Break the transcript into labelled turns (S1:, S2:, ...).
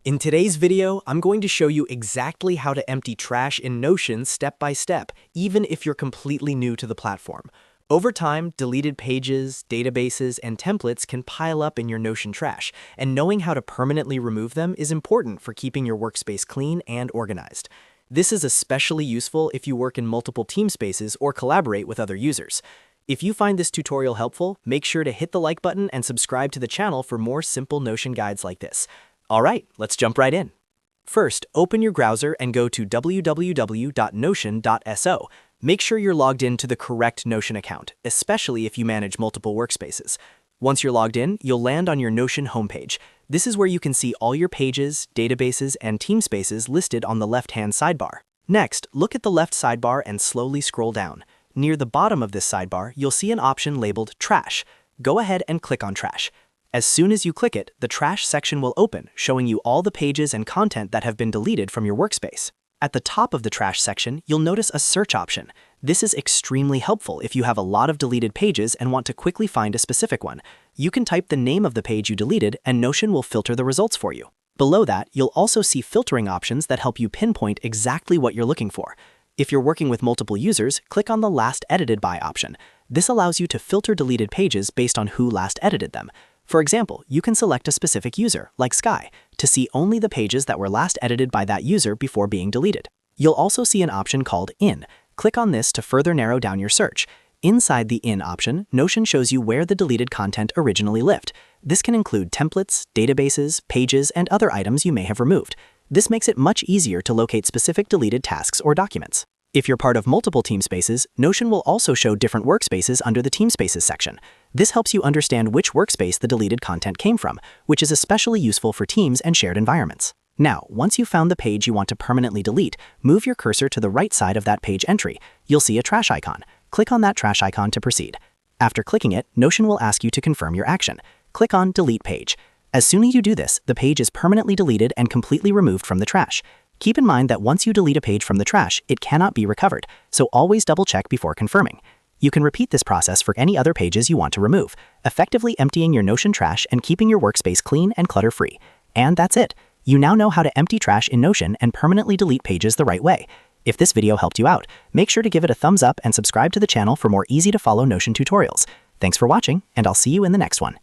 S1: In today's video, I'm going to show you exactly how to empty trash in Notion step by step, even if you're completely new to the platform. Over time, deleted pages, databases, and templates can pile up in your Notion trash, and knowing how to permanently remove them is important for keeping your workspace clean and organized. This is especially useful if you work in multiple Teamspaces or collaborate with other users. If you find this tutorial helpful, make sure to hit the like button and subscribe to the channel for more simple Notion guides like this. All right, let's jump right in. First, open your browser and go to www.notion.so. Make sure you're logged in to the correct Notion account, especially if you manage multiple workspaces. Once you're logged in, you'll land on your Notion homepage. This is where you can see all your pages, databases, and Teamspaces listed on the left-hand sidebar. Next, look at the left sidebar and slowly scroll down. Near the bottom of this sidebar, you'll see an option labeled Trash. Go ahead and click on Trash. As soon as you click it, the Trash section will open, showing you all the pages and content that have been deleted from your workspace. At the top of the Trash section, you'll notice a search option. This is extremely helpful if you have a lot of deleted pages and want to quickly find a specific one. You can type the name of the page you deleted, and Notion will filter the results for you. Below that, you'll also see filtering options that help you pinpoint exactly what you're looking for. If you're working with multiple users, click on the Last Edited By option. This allows you to filter deleted pages based on who last edited them. For example, you can select a specific user, like Sky, to see only the pages that were last edited by that user before being deleted. You'll also see an option called In. Click on this to further narrow down your search. Inside the In option, Notion shows you where the deleted content originally lived. This can include templates, databases, pages, and other items you may have removed. This makes it much easier to locate specific deleted tasks or documents. If you're part of multiple Teamspaces, Notion will also show different workspaces under the Teamspaces section. This helps you understand which workspace the deleted content came from, which is especially useful for teams and shared environments. Now, once you've found the page you want to permanently delete, move your cursor to the right side of that page entry. You'll see a trash icon. Click on that trash icon to proceed. After clicking it, Notion will ask you to confirm your action. Click on Delete Page. As soon as you do this, the page is permanently deleted and completely removed from the trash. Keep in mind that once you delete a page from the trash, it cannot be recovered, so always double-check before confirming. You can repeat this process for any other pages you want to remove, effectively emptying your Notion trash and keeping your workspace clean and clutter-free. And that's it. You now know how to empty trash in Notion and permanently delete pages the right way. If this video helped you out, make sure to give it a thumbs up and subscribe to the channel for more easy-to-follow Notion tutorials. Thanks for watching, and I'll see you in the next one.